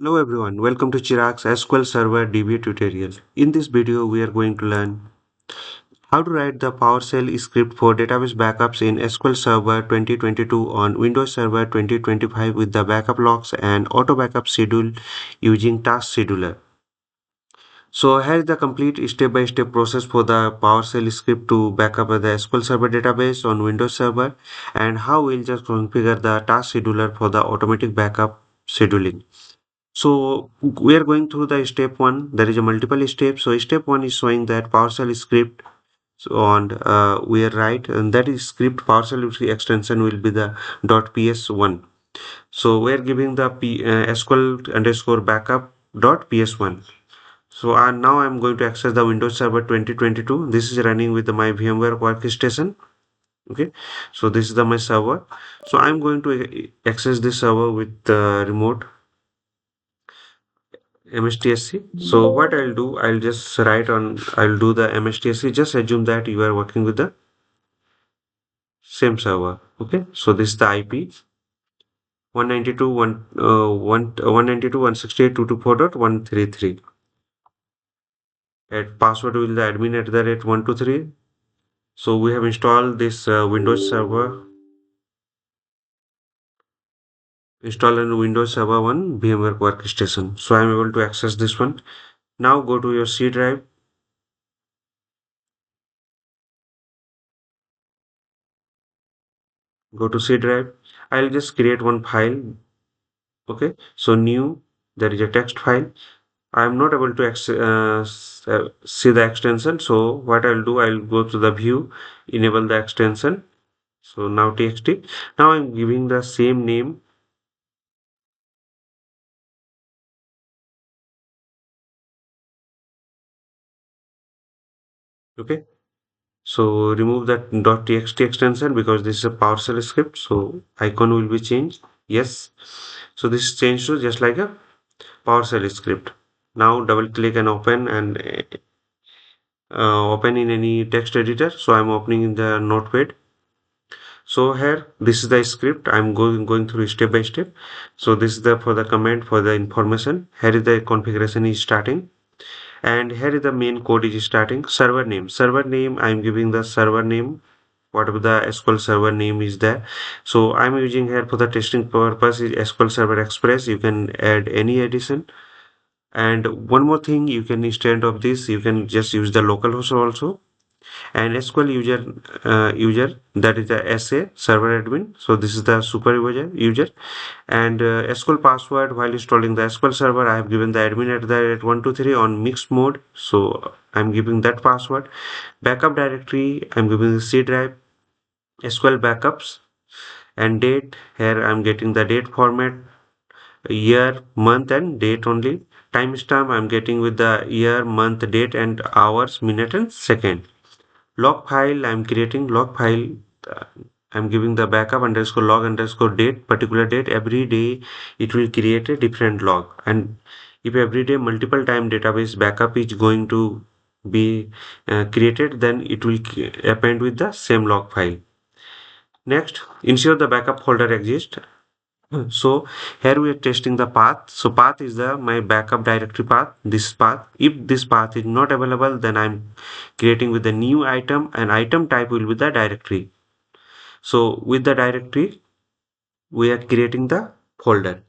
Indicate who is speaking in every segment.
Speaker 1: Hello everyone, welcome to Chirag's SQL Server DB tutorial. In this video, we are going to learn how to write the PowerShell script for database backups in SQL Server 2022 on Windows Server 2025 with the backup logs and auto-backup schedule using Task Scheduler. So here is the complete step-by-step process for the PowerShell script to backup the SQL Server database on Windows Server and how we'll just configure the Task Scheduler for the automatic backup scheduling. So we are going through the step one. There is a multiple steps. So step one is showing that PowerShell script. So and we are right, and that is script PowerShell extension will be the .ps1. So we are giving the SQL underscore backup .ps1. So now I'm going to access the Windows Server 2022. This is running with my VMware workstation. Okay, so this is my server. So I'm going to access this server with the remote MSTSC. So what I'll do, I'll do the MSTSC. Just assume that you are working with the same server. Okay, so this is the IP 192.168.224.133. At password will the admin at the rate 123. So we have installed this Windows Server, install in Windows Server 1 VMware workstation. So I'm able to access this one. Now go to your C drive. Go to C drive. I'll just create one file. Okay, so new, there is a text file. I'm not able to see the extension. So what I'll do, I'll go to the view, enable the extension. So now txt. Now I'm giving the same name. Okay. So remove that .txt extension because this is a PowerShell script. So icon will be changed. Yes. So this is changed to just like a PowerShell script. Now double click and open in any text editor. So I'm opening in the Notepad. So here this is the script. I'm going through step by step. So this is the for the command for the information. Here is the configuration is starting, and here is the main code is starting. Server name, I'm giving the server name, whatever the SQL server name is there. So I'm using here for the testing purpose is SQL Server Express. You can add any addition. And one more thing, you can instead of this, you can just use the localhost also. And SQL user, that is the SA server admin. So this is the supervisor user. And SQL password, while installing the SQL server, I have given the admin at the at 123 on mixed mode. So I'm giving that password. Backup directory, I'm giving the C drive, SQL backups, and date. Here I'm getting the date format, year, month, and date only. Timestamp I'm getting with the year, month, date, and hours, minute, and second. Log file, I'm creating log file. uh, I'm giving the backup underscore log underscore date, particular date. Every day it will create a different log, and if every day multiple time database backup is going to be created, then it will append with the same log file. Next, ensure the backup folder exists. So here we are testing the path. So path is the my backup directory path, this path. If this path is not available, then I'm creating with the new item, and item type will be the directory. So with the directory, we are creating the folder.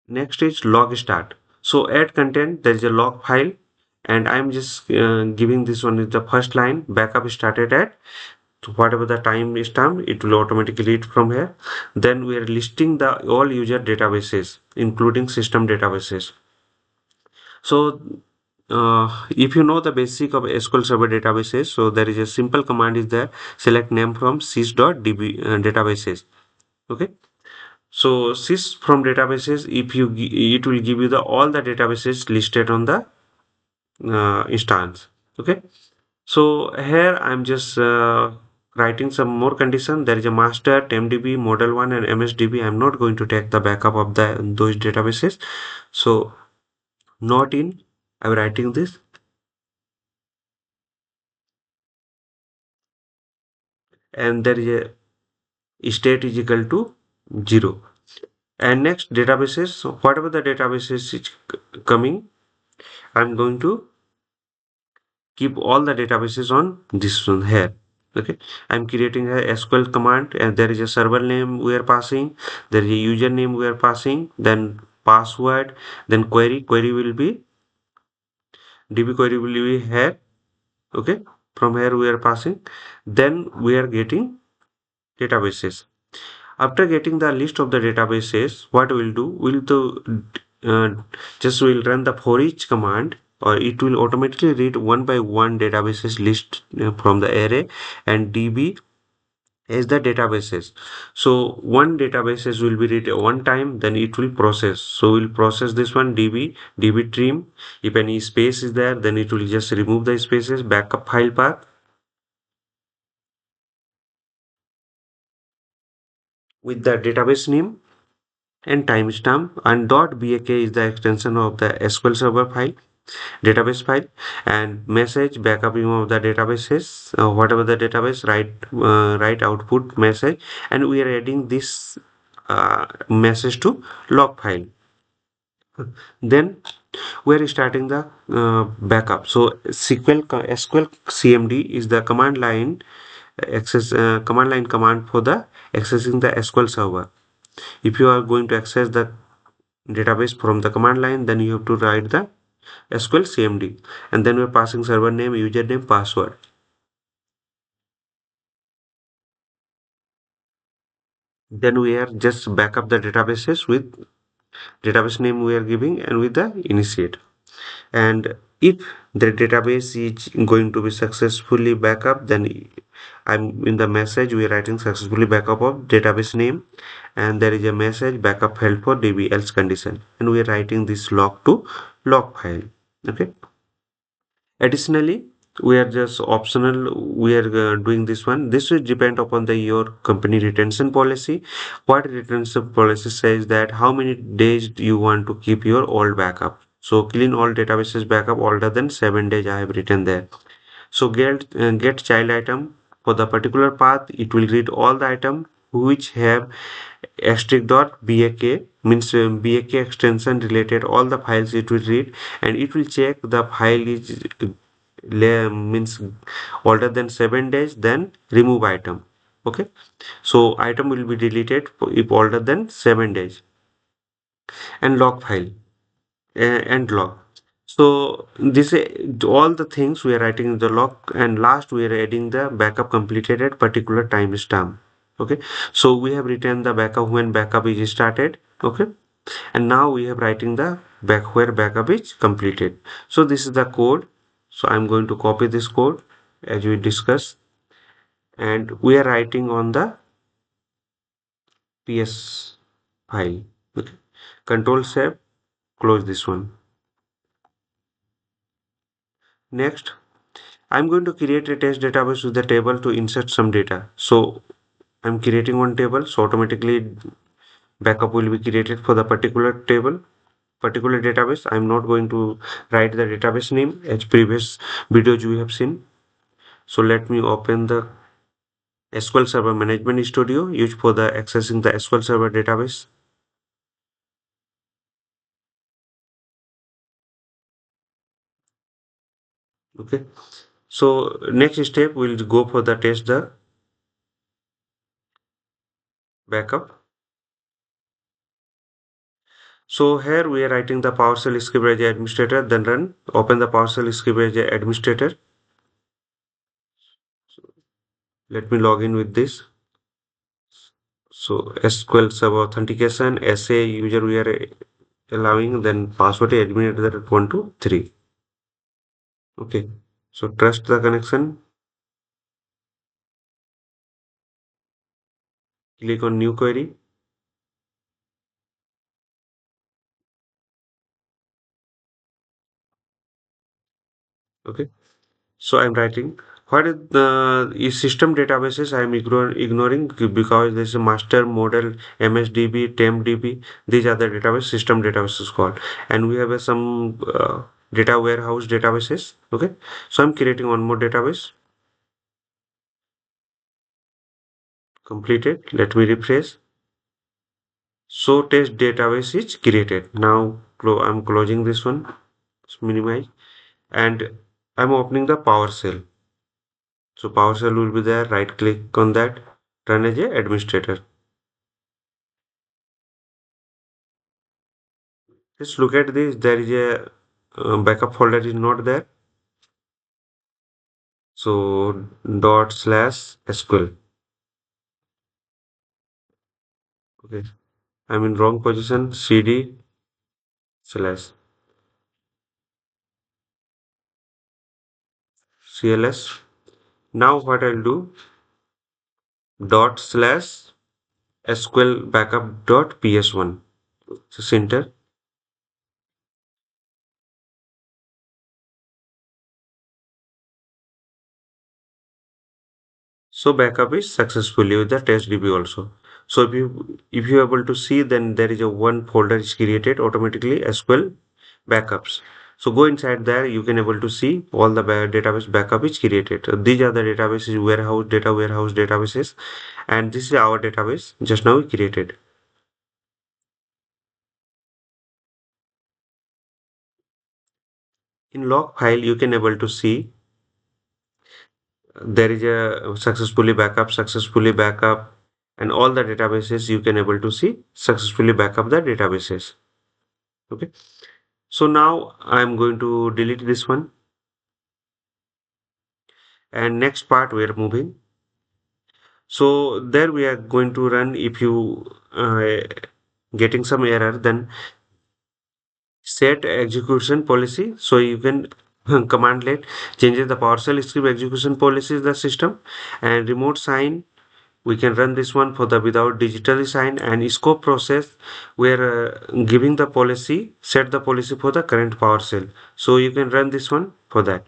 Speaker 1: Next is log start. So add content, there is a log file, and I'm just giving this one with the first line. Backup started at, so whatever the time is term, it will automatically read from here. Then we are listing the all user databases, including system databases. So if you know the basic of SQL Server databases, so there is a simple command is there. Select name from sys.db databases. Okay. So sys from databases, if you it will give you the all the databases listed on the instance. Okay. So here I'm just writing some more condition. There is a master, TMDB, model 1, and MSDB. I'm not going to take the backup of those databases. So not in, I'm writing this. And there is a state is equal to 0. And next databases, so whatever the databases is coming, I'm going to keep all the databases on this one here. Okay, I'm creating a SQL command, and there is a server name we are passing, there is a username we are passing, then password, then query will be db query will be here. Okay, from here we are passing, then we are getting databases. After getting the list of the databases, what we'll do, uh, we'll run the for each command, or it will automatically read one by one databases list from the array, and db as the databases. So one databases will be read one time, then it will process. So we'll process this one, db trim. If any space is there, then it will just remove the spaces. Backup file path with the database name and timestamp, and .bak is the extension of the SQL Server file, database file, and message backup of the databases, whatever the database, write output message, and we are adding this message to log file. Then we are starting the backup. So SQL CMD is the command line command for the accessing the SQL Server. If you are going to access the database from the command line, then you have to write the SQL CMD, and then we're passing server name, username, password. Then we are just backup the databases with database name we are giving and with the initiate. And if the database is going to be successfully backup, then I'm in the message we are writing successfully backup of database name, and there is a message backup failed for db else condition, and we are writing this log to log file. Okay. Additionally, we are just optional. We are doing this one. This will depend upon the your company retention policy. What retention policy says that how many days do you want to keep your old backup. So clean all databases backup older than 7 days. I have written there. So get child item for the particular path. It will read all the item which have *bak, means bak extension related all the files it will read, and it will check the file is means older than 7 days, then remove item. Okay, so item will be deleted if older than 7 days, and log file and log. So this all the things we are writing in the log, and last we are adding the backup completed at particular timestamp. Okay, so we have written the backup when backup is started. Okay, and now we have writing the back where backup is completed. So this is the code. So I'm going to copy this code as we discussed, and we are writing on the ps file. Okay, control save, close this one. Next, I'm going to create a test database with the table to insert some data. So I'm creating one table, so automatically backup will be created for the particular table, particular database. I'm not going to write the database name as previous videos we have seen. So let me open the SQL Server Management Studio used for the accessing the SQL Server database. Okay. So next step we'll go for the test the backup. So here we are writing the PowerShell script as administrator, then run, open the PowerShell script as administrator. Let me log in with this. So SQL Server Authentication, SA user we are allowing, then password administrator 123. Okay. So trust the connection, click on new query. Okay. So I'm writing what is the system databases I'm ignoring because there's a master model, MSDB, TempDB. These are the database system databases called, and we have some data warehouse databases. Okay, so I'm creating one more database. completed. Let me refresh. So test database is created. Now I'm closing this one. Minimize, and I'm opening the PowerShell. So PowerShell will be there. Right click on that. Run as a administrator. Just look at this. There is a backup folder is not there. So dot slash SQL. Okay. I'm in wrong position. CD slash CLS. Now what I'll do, dot slash SQL backup dot PS1. So enter. So backup is successfully with the test DB also. So if you are able to see, then there is a one folder is created automatically SQL backups. So go inside there, you can able to see all the database backup is created. These are the databases, warehouse databases, and this is our database just now we created. In log file, you can able to see there is a successfully backup, and all the databases you can able to see successfully backup the databases. Okay. So now I'm going to delete this one, and next part we are moving. So there we are going to run. If you getting some error, then set execution policy. So you can command let changes the PowerShell script execution policy is the system, and remote sign. We can run this one for the without digital sign, and scope process. We are giving the policy, set the policy for the current PowerShell. So you can run this one for that.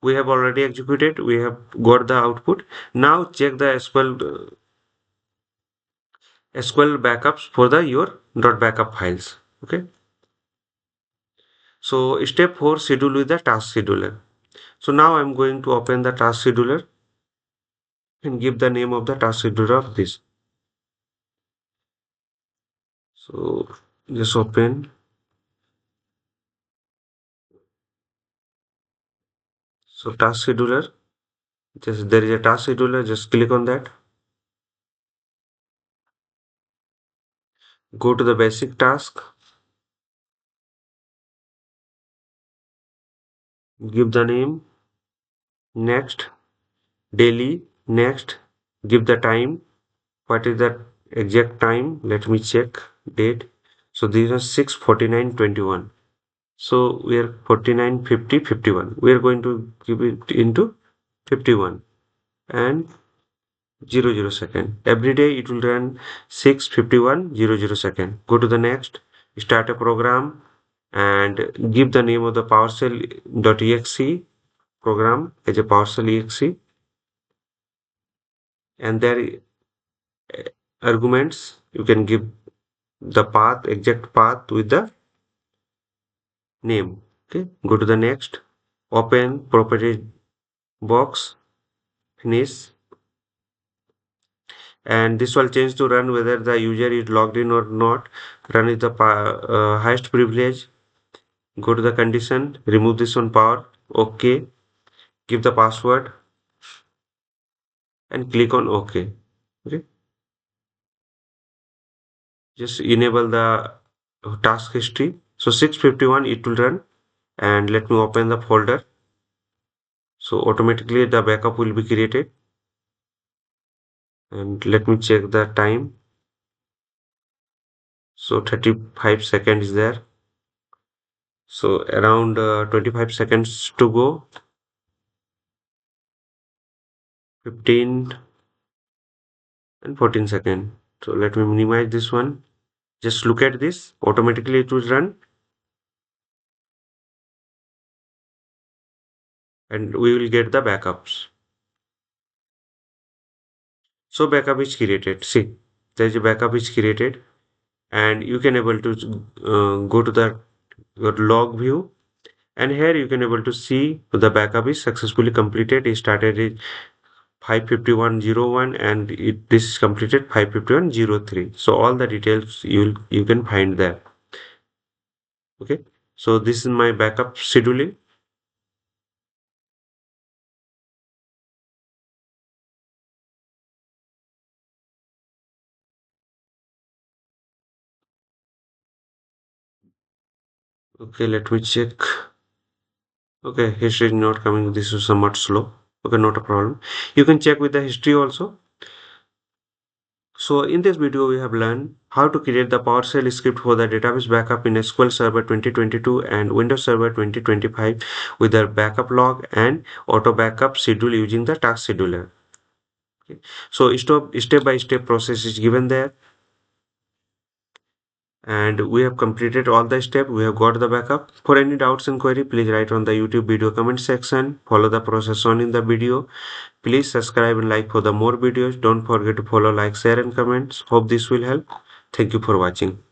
Speaker 1: We have already executed, we have got the output. Now check the SQL backups for the your .backup files. Okay. So step 4, schedule with the task scheduler. So now I'm going to open the task scheduler and give the name of the task scheduler of this. So just open. So task scheduler, just there is a task scheduler, just click on that. Go to the basic task, give the name, next, daily, next, give the time. What is the exact time? Let me check date. So these are 6:49:21. So we are 49:50:51. We are going to give it into 51 and 00 second. Every day it will run 6:51:00 second. Go to the next, start a program, and give the name of the PowerShell.exe program as a PowerShell exe, and there arguments you can give the path, exact path with the name. Okay, go to the next, open property box, finish, and this will change to run whether the user is logged in or not. Run is the highest privilege. Go to the condition, remove this one power. Okay, give the password and click on OK. Okay, just enable the task history. So 6:51 it will run, and let me open the folder. So automatically the backup will be created, and let me check the time. So 35 seconds is there. So around 25 seconds to go. 15 and 14 seconds. So let me minimize this one. Just look at this. Automatically it will run, and we will get the backups. So backup is created. See, there is a backup is created, and you can able to go to the your log view, and here you can able to see the backup is successfully completed. It started 55101 and this is completed 55103. So all the details you can find there. Okay, so this is my backup scheduling. Okay, let me check. Okay, history is not coming. This is somewhat slow. Okay, not a problem. You can check with the history also. So in this video, we have learned how to create the PowerShell script for the database backup in SQL Server 2022 and Windows Server 2025 with the backup log and auto backup schedule using the task scheduler. Okay. So step by step process is given there, and we have completed all the steps. We have got the backup. For any doubts and query, please write on the YouTube video comment section. Follow the process on in the video. Please subscribe and like for the more videos. Don't forget to follow, like, share and comments. Hope this will help. Thank you for watching.